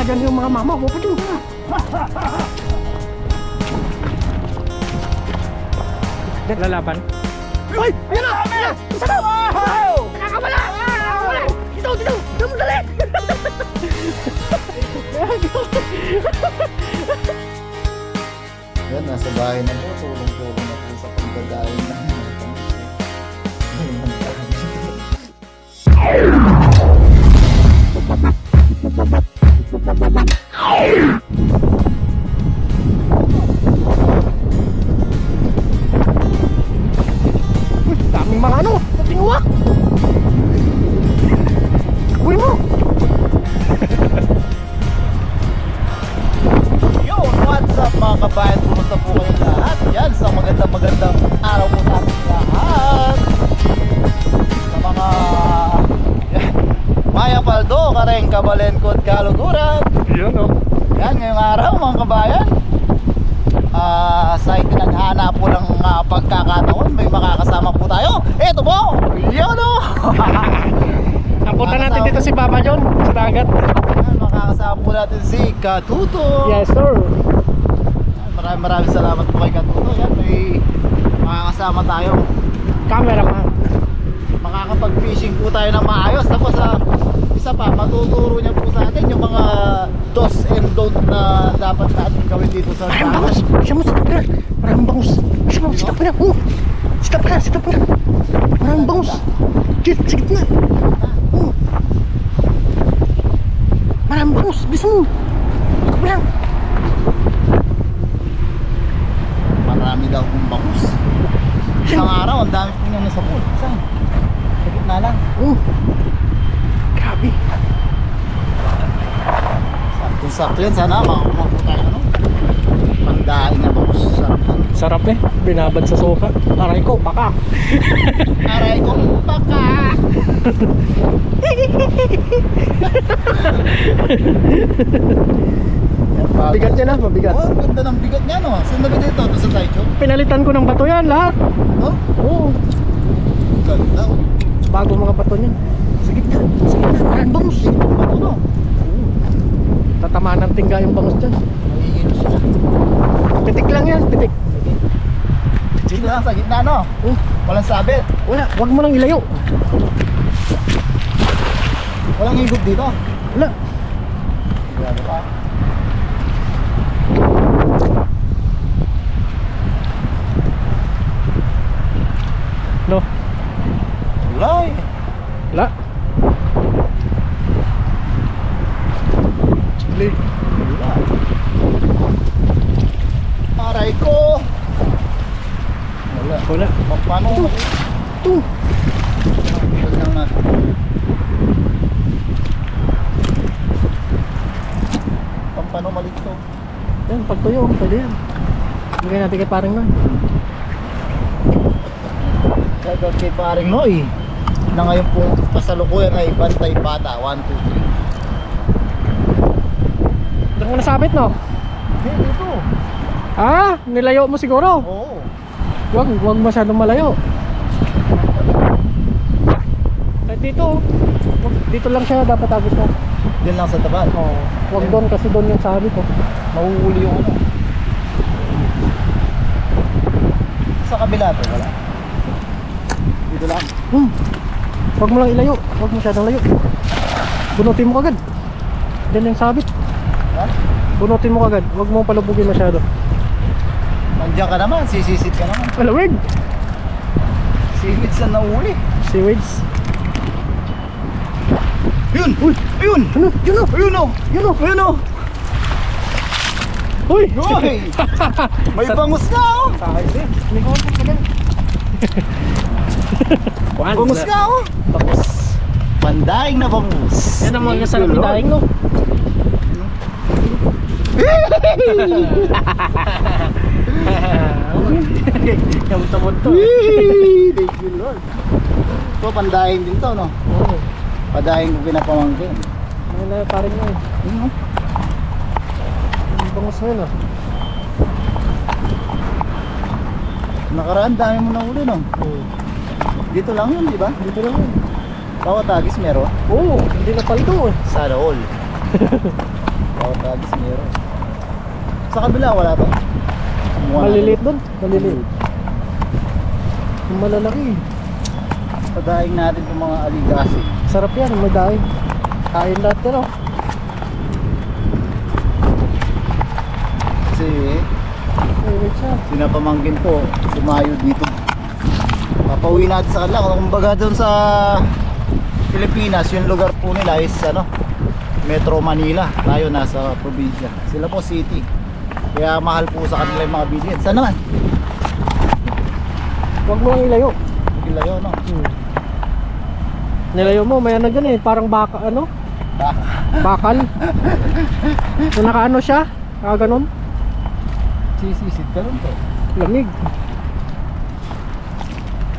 dyan yung mga mama. Huwag pa dyan. Lalaban? Ay! Ayan na! Ayan na! Isa na! Nakakabala! Nakakabala! Dito! Dito! Dito mo dali! Yan, nasa bahay na po. Tulong-tulong na po sa pagdadaing ng mga pangisi. Daming mga ano! Tingwa! Uy mo! Yo, what's up mga kabayan? Kumusta po kayong lahat? Yan, sa magandang araw po sa ating lahat. Sa mga Maya Paldo, Kareng, Kabalenkot, Kaluguran. Yan o. Yan, ngayong araw mga kabayan, sa itinadhana po ng pagkakataon, may makakasama po tayo. Eto po! Yun o! Napunta natin dito si Papa John sa dagat. Yan, makakasama po natin si Katuto. Yes sir. Maraming salamat po kay Katuto. Yan, may makakasama tayo. Cameraman. Makakapag-fishing po tayo na maayos. Tapos isa pa, matuturo niya po sa atin yung mga do's and don't na dapat natin gawin dito sa Maraming bangus! Siya mo, sitap ka na! Maraming bangus! Siya mo, sitap ka na! Sitap ka na! Sitap ka na! Maraming bangus! Sige na! Maraming bangus! Bisa mo! Ikaw lang! Marami daw kong bangus. Isang araw, ang dami po niya nasa pool. Saan? Sa gitna lang. Grabe! Sakto yan, sana makakuha po tayo ano? Pandaing na bangus. Sarap yan. Sarap eh! Binabad sa soka. Aray ko, paka! Aray ko, baka! Bigat niya na, mabigat. Oh, ang ganda ng bigat niya no. Saan na dito? Ito sa Taicho? Pinalitan ko ng bato yan lahat. No? Oo. Ganda. Bago mga bato niyan. Sige na, maraming bangus. Ano no? Tatamaan ng tingga yung bangus dyan. Mahihilo siya. Pitik lang yan, pitik. Dito lang sa gitna no? Walang sabit. Wala, wag mo nang ilayo. Walang higop dito. Wala. Grabe pa. No, Wala eh. wala. Chili. Wala. Aray ko. Wala. Wala. Paano? Ito. Ito lang natin. Paano maliit to? Yan, pag tuyo, pwede yan. Bigay natin kay paring Noy. Shoutout kay paring Noy na ngayon po pasalukuyan ay Bantay Bata 1, 2, 3. Diyan mo nasabit, no? Hey, dito. Ah, nilayo mo siguro. Oo. Wag masyadong malayo. Kahit dito, dito lang siya dapat abot mo. Diyan lang sa tapat. Oo. Wag doon kasi doon yung sabit ko. Mahuhuli yung ano. Sa kabila to, wala. Dito lang. Wag mo lang ilayo. Wag masyadong layo. Bunutin mo kagad. Diyan yung sabit. Ha? Bunutin mo kagad. Wag mo palubugin masyado. Nandiyan ka naman, sisisit ka naman. Alawig! Sisit sa nahuli. Seaweeds. Yun! Uy! Ayun! Ano? Yun o! Ayun o! Yun o! Ayun o! Uy! Uy! May bangus na o! Sakay siya. May kawag ka ganun. Bangus ka o! Bangus. Pandaing na bangus. Yan ang mga kasarap ni daing, no? Yung tamod to. Thank you Lord. Ito pandaing din to no? Oo. Padaing ko pinapamangkin. Ano na paring na eh. Ang bangus na yun ah. Nakaraan dami mo na uli no? Dito lang yun di ba? Dito lang yun. Bawat agis meron. Oo, hindi na paldo eh. Sana all. Bawat agis meron. Sa kabila wala to. Kumuha Maliliit natin. doon. Maliliit. Yung malalaki. Padaing natin yung mga aligasing. Sarap yan, may daing. Kain lahat yan oh. Kasi Favorite siya. sinapamangkin ko sumayo dito. Papauwi natin sa kanila. Kumbaga doon sa Pilipinas, yung lugar po nila is Metro Manila. Tayo nasa probinsya. Sila po city. Kaya mahal po sa kanila yung mga bilihin. Saan naman? Huwag mo lang ilayo. Kilayo, no? Nilayo mo, may ano dyan eh. Parang baka, ano? Baka. Bakal. So, nakaano siya? Ganun. Sisisid ka rin to. Lamig.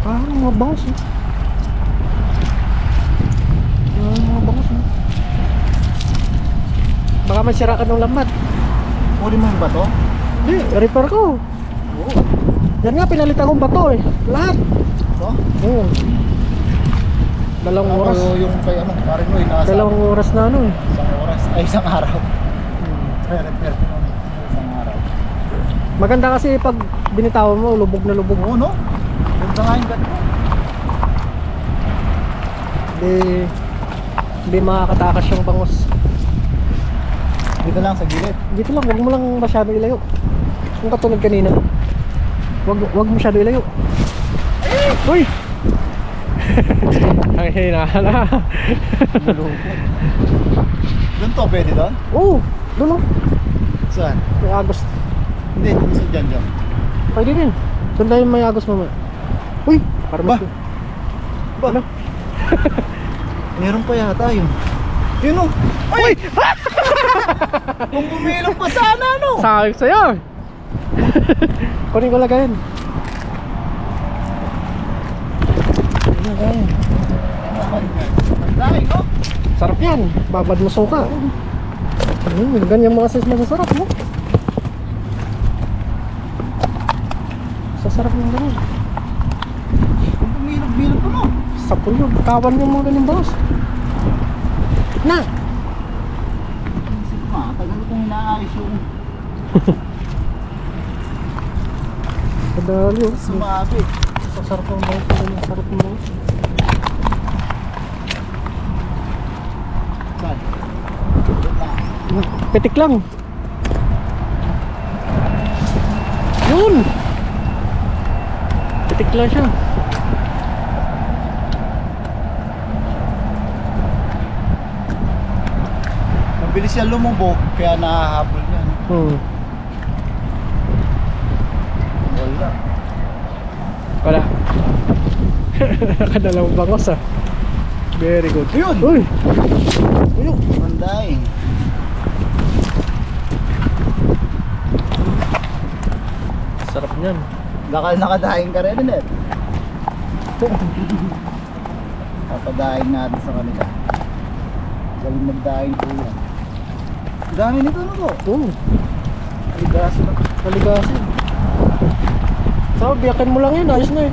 Parang mga bangus eh. Mga bangus eh. Baka masira ka ng lambat. Uri mo yung bato? Hindi, repair ko. Oo. Yan nga, pinalitan kong bato eh. Lahat. Ito? Oo. Dalawang oras. Yung kay parin mo yung nasa Dalawang oras na ano eh. isang oras. Ay, isang araw. Repair ko naman. Isang araw. Maganda kasi pag binitawan mo, lubog na lubog. Oo, no? Ganda nga yung gato. Hindi makakatakas yung bangus. Dito lang sa gilid. Dito lang, wag mo lang masyado ilayo. Kung katulad kanina. Wag masyado ilayo. Uy! Ang hinala. Doon to, pwede doon? Oo, doon lang. Saan? May agos. Hindi, dyan. Pwede din. Doon tayo may agos mamaya. Uy! Para Ba? mas... Ba? Ano? Meron pa yata yun. Yun o! Uy! Kung bumilong pa sana, no? Sabi ko sa'yo! Kunin ko lagayin. Lagayin. Dahil, no? Sarap yan. Babad mo suka. Ganyan mga sis masasarap, no? Sasarap yung ganyan. Kung bumilong pa, no? Sapul yun. Kawan yung mga ganyan boss. Na! Tagal kong inaayos yung Padali yun. sumabi. Sasarap yung bangus. Sarap yung bangus. Saan? Pitik lang. Yun! Pitik lang siya. Mabilis yan lumubog, kaya nahahabol yan. Wala. Wala. Nakadalawang bangos ah. Very good. Ayun! Uy! Ayun! Mandaing. Sarap niyan. Dakal nakadaing ka rin, eh. Papadaing natin sa kanila. Galing magdaing po yan. Dami nito, ano to? Oo. Aligaso na. Kaligasin. So, biyakin mo lang yun. Ayos na eh.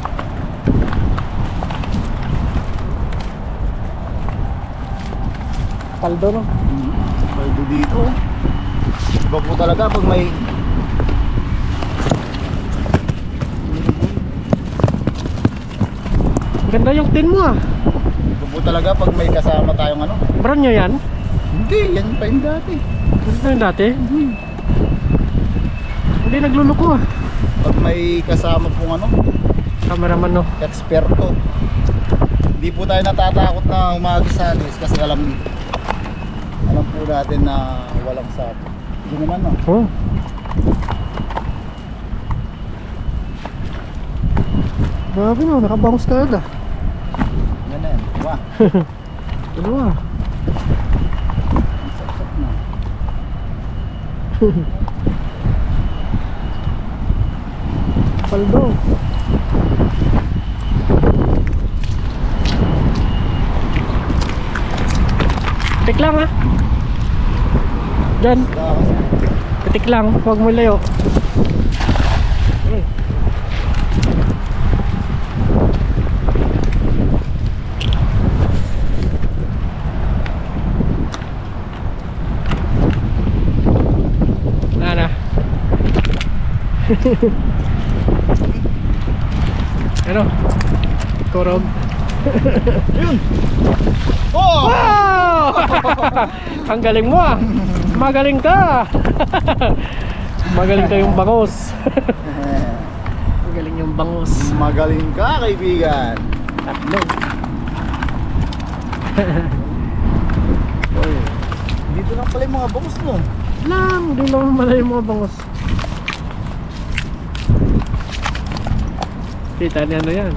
Paldo no? Paldo dito. Iba po talaga pag may Ganda yung tin mo ah. iba po talaga pag may kasama tayong ano. Brand nyo yan? Hindi, yan pa yung dati. Ano yung dati? Hindi nagluluko ah. Pag may kasama pong ano, Cameraman no? eksperto. Hindi po tayo natatakot na umagis sa alis kasi alam po natin na walang sabi. Hindi naman, no? Oh. Grabe no, nakabangus ka agad ah. Yan na yan. Wah, Ano ah? saksak na. Paldo. Pitik lang ah. Diyan, Dakas. pitik lang, huwag mo layo. Ano? Kurog. Yun! Oh! Wow! Ang galing mo ah. Magaling ka. Magaling ka yung bangos. Magaling yung bangos. Magaling ka, kaibigan. Tatlo. Oy, dito lang pala yung mga bangus mo. Lang, di naman malay yung mga bangos. Kita niya ano yan.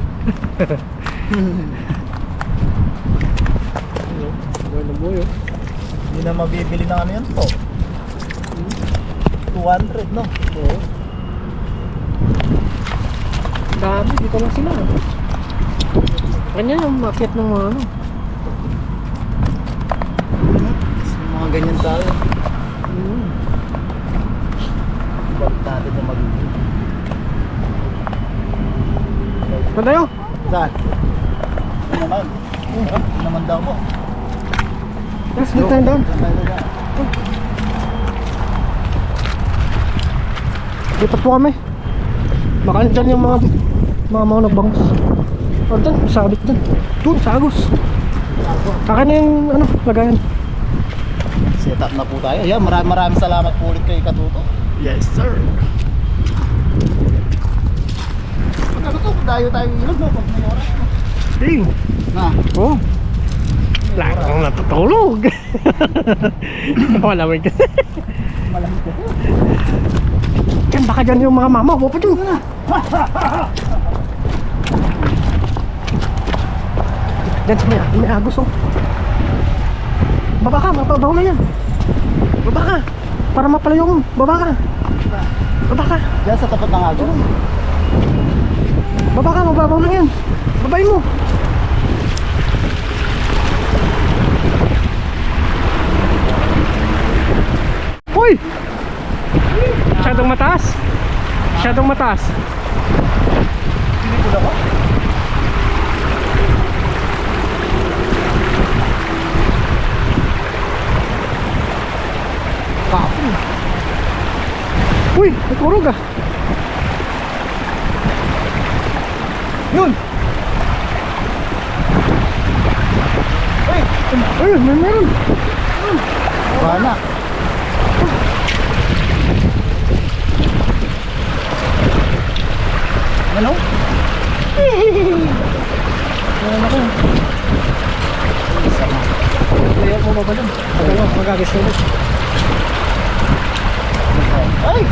Ano buyo? Hindi na mabibili ng ano yan to. 200, no? Oo. Dami, dito lang sila. Kanya yung market ng mga ano. Mga ganyan tayo. Mm. Bakit natin na mabibili? Saan tayo? Saan? Ano naman? Ano naman daw mo? Let's get tayo doon. Dito po kami. Baka dyan yung mga nagbangus. O dyan, sabit dyan. Doon, sa Agos. Akin na yung ano, lagayan. Set up na po tayo. Yeah, maraming salamat po ulit kay Katuto. Yes sir. Katuto, tayo ilog, no? Pag may oras. Ding. Na. Oh. Lagi akong natutulog. Malamig kasi. Malamig ko. Yan, baka dyan yung mga mama. Huwag pa dyan. Dyan sa may Agos oh. Baba ka, mapabaw na yan. Baba ka. Para mapalayo mo. Baba ka. Baba ka. Diyan sa tapat ng agos. Baba ka, mababaw na yan. Babay mo. Hoy! Masyadong mataas. Masyadong mataas. Hindi ko na ko. Kapon. Uy, may kurog ah. Yun! Uy! Ay, may meron. Bana. Ano? Meron ako. Isa na. Layer mo ba ba dyan? Pagano, magagis na ulit. Ay!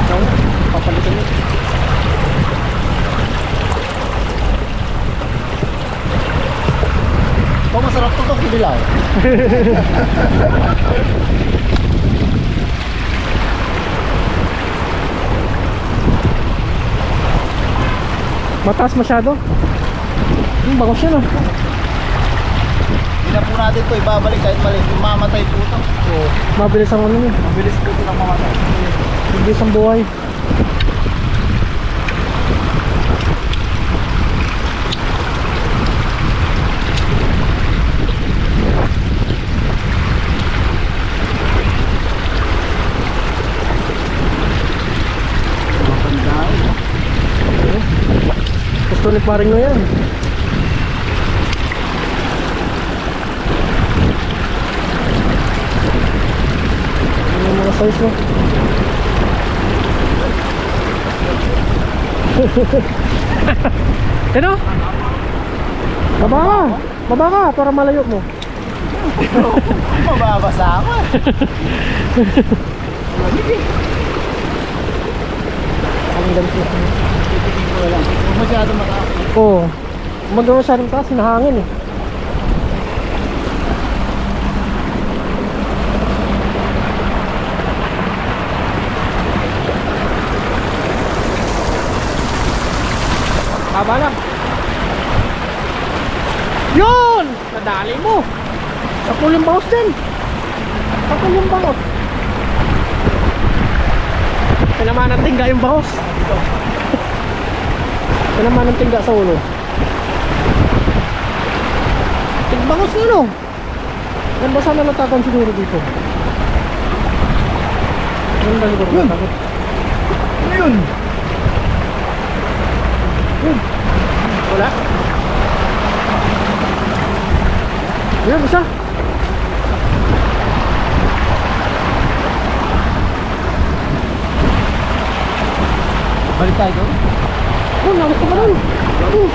Ikaw na, papalitan mo. Ito masarap to itong kibilaw. Mataas masyado. Bangos yan ah. Hindi na po natin ito ibabalik kahit mali. Mamatay po ito. Mabilis ang ano niya. Mabilis po ito lang mamatay. Mabilis ang buhay. Matandaan. Gusto ni paring na yan. Ano yung mga size mo? Ano? Baba ka! Baba ka para malayo mo. Mababasa ako. Ang ganito. Titigil ko na lang. Huwag masyado mataas. Oo. Magawa siya rin taas, hinahangin eh. Haba lang. Yun! Nadali mo. Sakul yung bangos din. Sakul yung bangos. Tinamaan ng tingga yung bangos. Tinamaan ng tingga sa ulo. Tigbangos na no. Ganda sana natagan siguro dito. Yun, dali ko rin takot. Ano yun? Wala. Yun, isa. Balik tayo doon. Oh, nakita ka nun. Oh.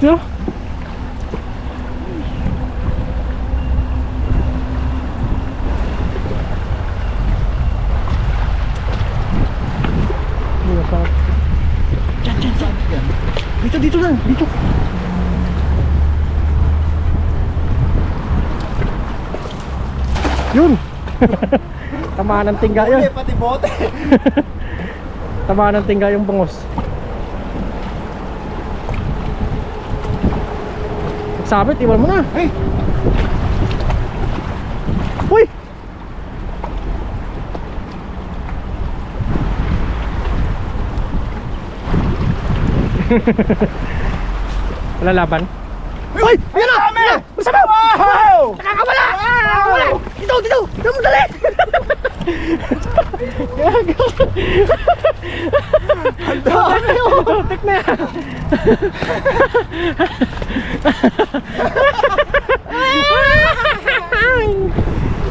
Yeah. Dito, dito lang, dito. Yun. Tamaan ng tingga yun. Hindi, pati bote. Tamaan ng tingga yung bungos. Sabit, iwan mo na. Hey! Uy! Wala laban. Uy! Ayan na! Dami! Masama! Wow! Nakakawala! Nakakawala! Dito! Dito! Dito mo dali! Ang dami! Tek na yan!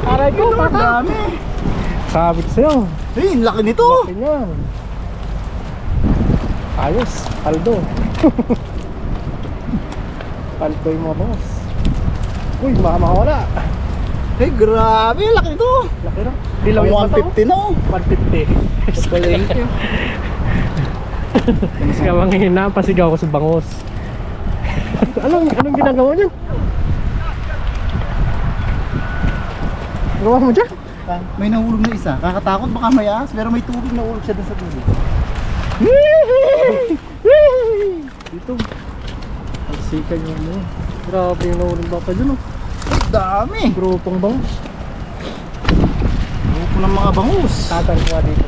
Aray ko! Ang dami! Sabi ko sa'yo. Hey, ang laki nito! Laki niyan. Ayos, paldo. Paldo yung mga boss. Uy, baka makawala. Hey, grabe! Ang laki nito! Laki na. Dilaw yung mata. 150 na oh! 150. Palengke. Gawang hina, pasigaw ko sa bangos. Anong ginagawa niyan? Gawa mo dyan? May nahulog na isa. Kakatakot baka may ahas, pero may tubig na ulog siya doon sa tubig. Dito. Alsikan yung ano. Grabe yung nahulog baka dyan oh. Ay, dami! Grupong bangos. Grupo ng mga bangus. Tatan ko nga dito.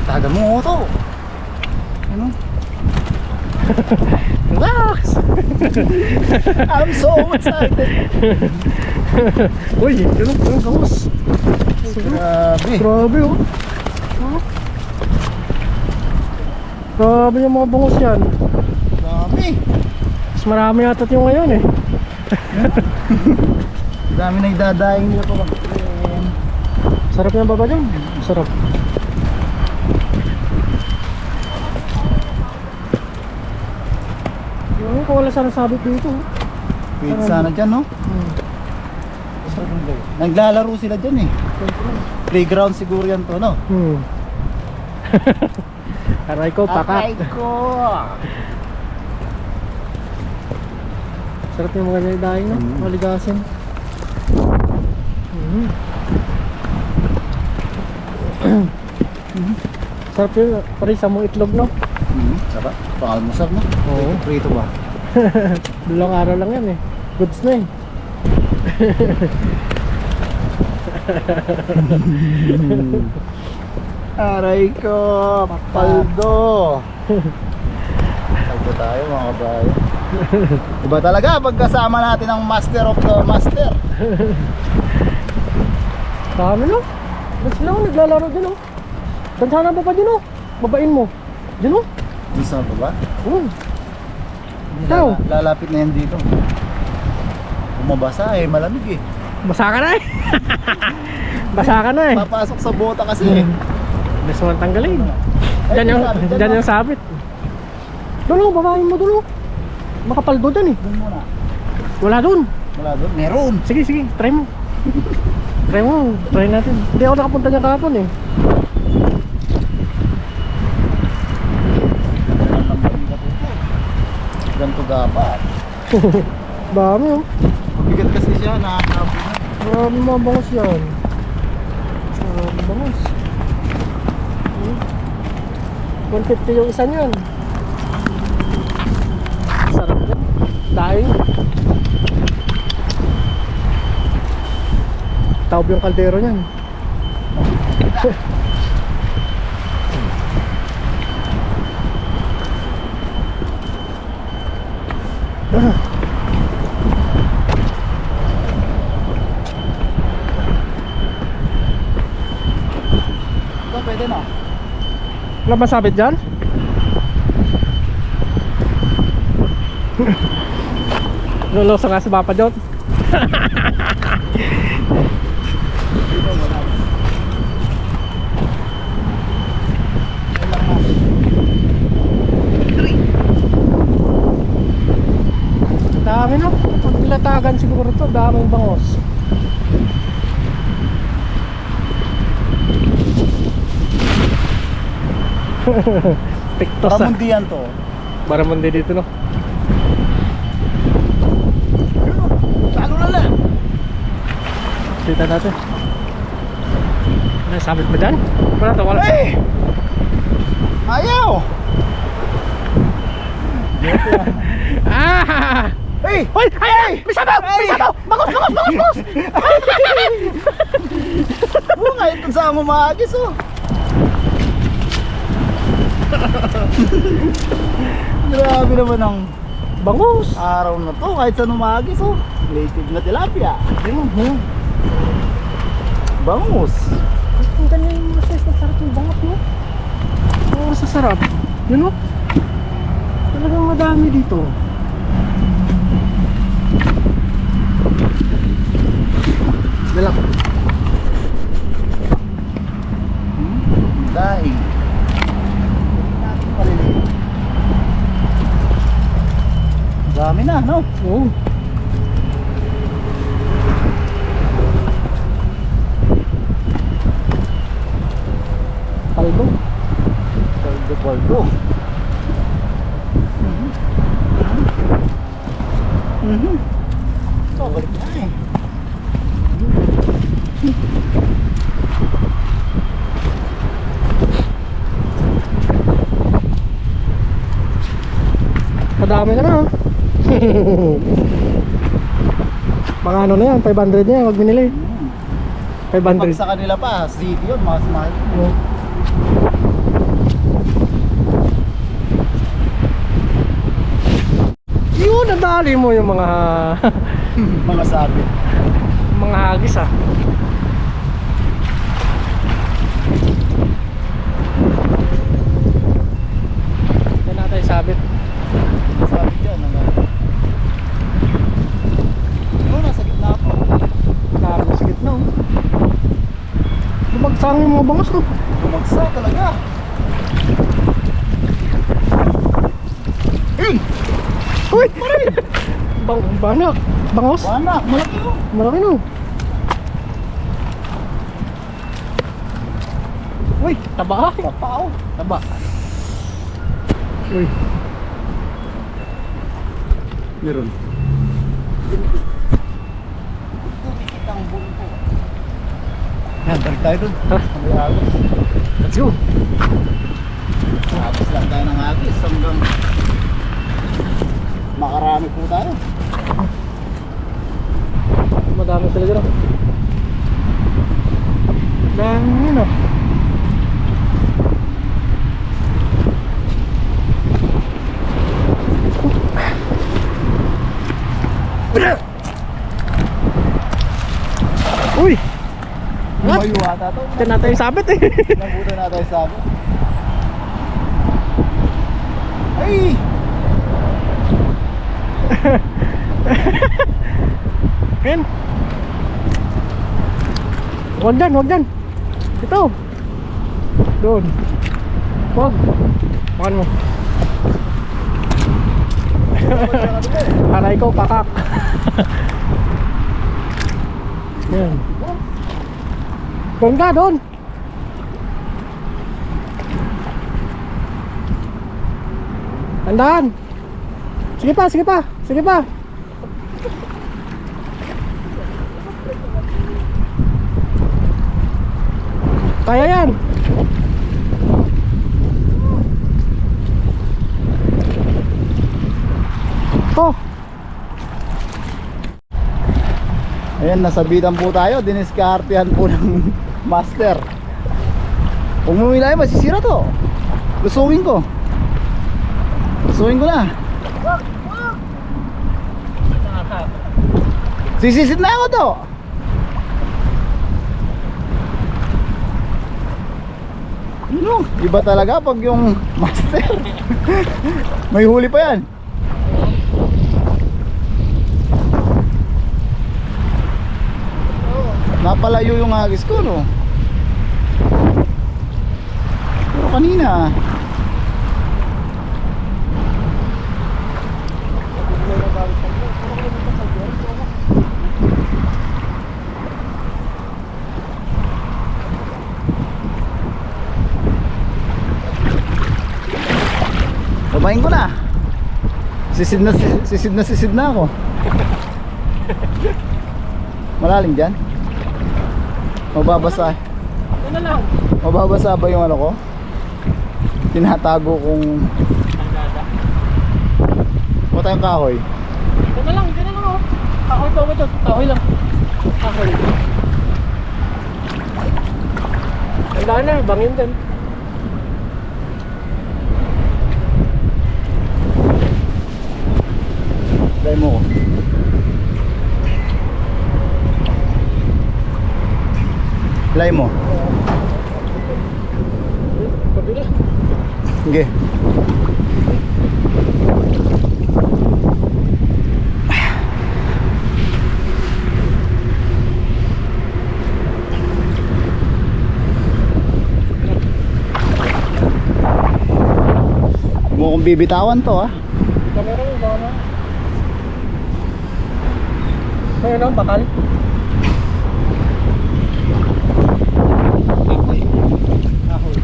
Taga mo ito. Ano? Relax! I'm so excited! Uy, ganun bangos. Grabe! Grabe oh. Grabe yung mga bangos yan. Dami! Mas marami yata yung ngayon eh. Dami na idadaing nila pa. Sarap yung baba dyan. Sarap. Yung kung wala sana sabit dito. Wait sana dyan no? Naglalaro sila dyan eh. Playground siguro yan to no? Aray ko, pakat. Aray ko! Sarap yung mga ganyan daing no? Maligasin. Sarap yun. Pari sa mong itlog no? Sarap. Pangalmusar no? Oo. Prito ba? Dalawang araw lang yan eh. Goods na eh. Aray ko! Paldo! Paldo tayo mga kabayo. Iba talaga pagkasama natin ang master of the master. Dami no? Ba't sila oh, naglalaro din oh. Saan sana ba pa din oh? Babain mo. Din oh. Di sa baba? Ikaw? Lalapit na yan dito. Bumabasa eh, malamig eh. Basa ka na eh. Basa ka na eh. Papasok sa bota kasi eh. Gusto mo tanggalin. Ay, Dyan yung sabit. Dulo, babain mo dulo. Makapaldo dyan eh. Doon muna. Wala dun. Wala doon. Meron. Sige, sige, try mo. Try mo, try natin. Hindi ako nakapunta niya kahapon eh. Ganto dapat. Dami oh. Mabigat kasi siya, nakakabot na. Marami mga bangos yan. Marami bangos. 150 yung isa niyan. Sarap yan. Dahil. Taob yung kaldero niyan. Ito, pwede na. Wala masabit dyan? Luluso nga sa Papa John. Dami no? Pag nilatagan siguro to, daming bangos. Tiktos ah. Paramundi yan to. Baramundi dito no? Talo na lang. Kita natin. Ano, sabit ba dyan? Wala to, wala. Hey! Ayaw! Ah! Hey! Hoy! Ay! May sabaw! May sabaw! Bangos! Bangos! Bangos! Bangos! Oo nga, ito sa umagis oh. Grabe naman ang Bangos! araw na to, kahit sa umagis oh. Native na tilapia. Ayun, ayun. Bangus. Ang ganda yung mga size ng sarap ng bangos no? Oo, masasarap. Yun no? Talagang madami dito. Dalak. Daing. Dami na, no? Oo. Paldo. Paldo. So, balik na eh. Madami ka na. Mga ano na yan, 500 na yan, wag binili. 500. Pag sa kanila pa, city yun, mas mahal. Oo. Yun, nadali mo yung mga Mga sabit. mga hagis ah. Yan natin sabit. Sabit yan. Ano, nasa gitna ako. Dami sa gitna oh. Lumagsang yung mga bangos oh. Bumagsak talaga. Uy! Banak! Bangos! Wala, malaki yun. Malaki no. Uy! Taba ah! Papaw. Taba. Uy! Meron. Ang bunto. Yan, balik tayo dun. Ha? May agos. Let's go! Tapos lang tayo ng agis hanggang makarami po tayo. Madami sila dyan oh. Dami yun oh. Uy! What? Lumayo ata to. Ito natin yung sabit eh. Nabutan natin yung sabit. Ay! Ayan. Huwag dyan, huwag dyan. Ito. Doon. Huwag. Makan mo. Para ikaw pakak. Ayan. Doon ka, doon. Tandaan. Sige pa, sige pa, sige pa. Kaya yan. Oh. Ayan, nasabitan po tayo. Diniskartehan po ng master. Kung mumilay, masisira to. Lusuin ko. Lusuin ko na. Sisisid na ako to. Ano? Iba talaga pag yung master. May huli pa yan. Napalayo yung agis ko, no? Pero kanina kumain ko na. Sisid na ako. Malalim dyan? Mababasa. Ano lang? Mababasa ba yung ano ko? Tinatago kong o tayong kahoy. Ito na lang oh. Kahoy pa ito. Kahoy lang. Kahoy. Tandaan na, bangin din. Try mo ko. Lay mo. Kabila. Sige. Huwag mo kong bibitawan to, ha. Kamera mo, baka na. Ayun ang bakal. Kahoy. Kahoy.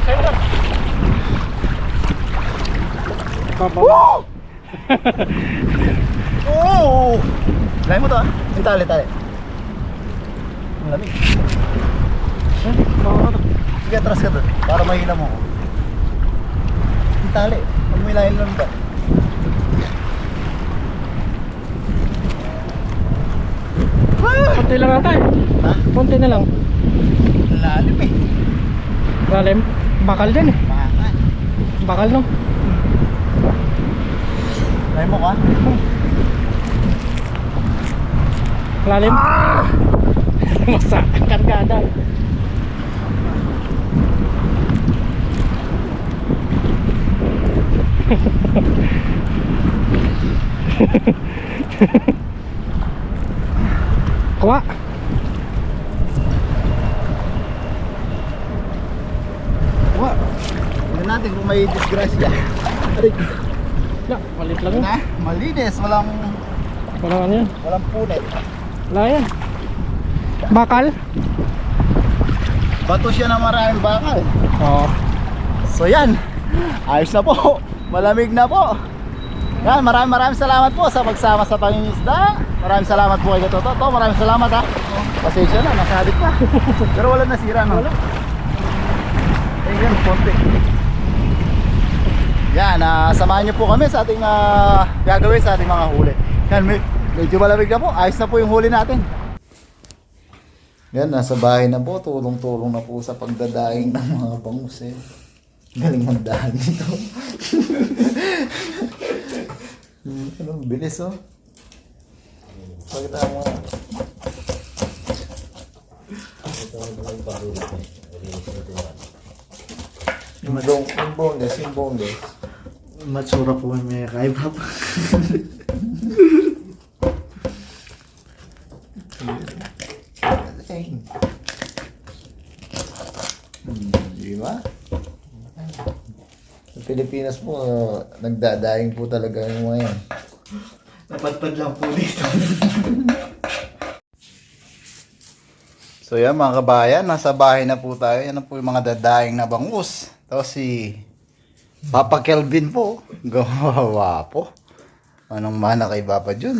Ayun lang. Woo! Oh! Lay mo to, ha. Tali. Ang lamig. Sige, atras ka doon para mahila mo ko. Ang tali. Huwag mo hilahin lang ba? Konti lang ata eh. Ha? Konti na lang. Lalim eh. Lalim. Bakal din eh. Bakal. Bakal no. Lay mo ka? Lalim. Masa kargada. Kuha. Kuha. Tignan natin kung may disgrasya. Aray. Na, malit lang yun. Na, malinis. Walang Walang ano yan. punit. Wala yan. Bakal? Bato siya na maraming bakal. Oo. So yan. Ayos na po. Malamig na po. Yan, maraming salamat po sa pagsama sa pangingisda. Maraming salamat po kay Toto. Maraming salamat, ha. Pasensya na, nasadik pa. Pero wala nasira, no? Wala. Yan, konti. Yan, samahan niyo po kami sa ating gagawin sa ating mga huli. Yan, medyo malamig na po. Ayos na po yung huli natin. Yan, nasa bahay na po. Tulong-tulong na po sa pagdadaing ng mga bangus, eh. Galing magdahan dito. Ano, bilis, oh. Pagkita mo. Yung boneless. Matsura po may kaiba pa. Di ba? Sa Pilipinas po, nagdadaing po talaga yung mga yan. Napadpad lang po dito. So yan mga kabayan, nasa bahay na po tayo. Yan na po yung mga dadaing na bangus. Tapos si Papa Kelvin po. Gawa po. Anong mana kay Papa Jun?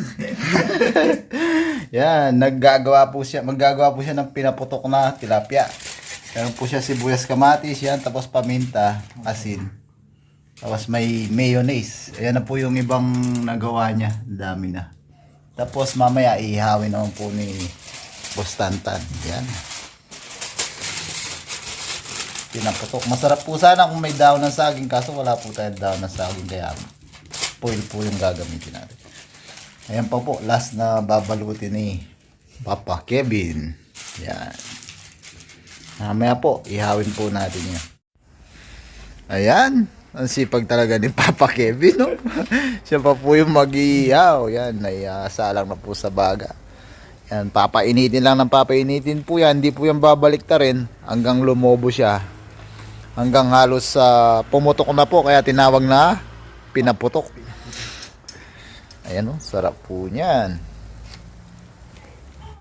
Yan, maggagawa po siya ng pinaputok na tilapia. Meron po siya sibuyas kamatis yan, tapos paminta, asin. Tapos may mayonnaise. Ayan na po yung ibang nagawa niya. Ang dami na. Tapos mamaya ihawin naman po ni Boss Tantan. Yan. Pinaputok. Masarap po sana kung may daon ng saging. Kaso wala po tayong daon ng saging. Kaya foil po yung gagamitin natin. Ayan pa po. Last na babalutin ni Papa Kevin. Yan. Mamaya po, ihawin po natin yan. Ayan. Ang sipag talaga ni Papa Kevin, no? Siya pa po yung mag-iihaw. Yan, naisalang na po sa baga. Yan, papainitin lang ng papainitin po yan. Hindi po yan babalik ta rin hanggang lumobo siya. Hanggang halos pumutok na po, kaya tinawag na pinaputok. Ayan, no? Sarap po niyan.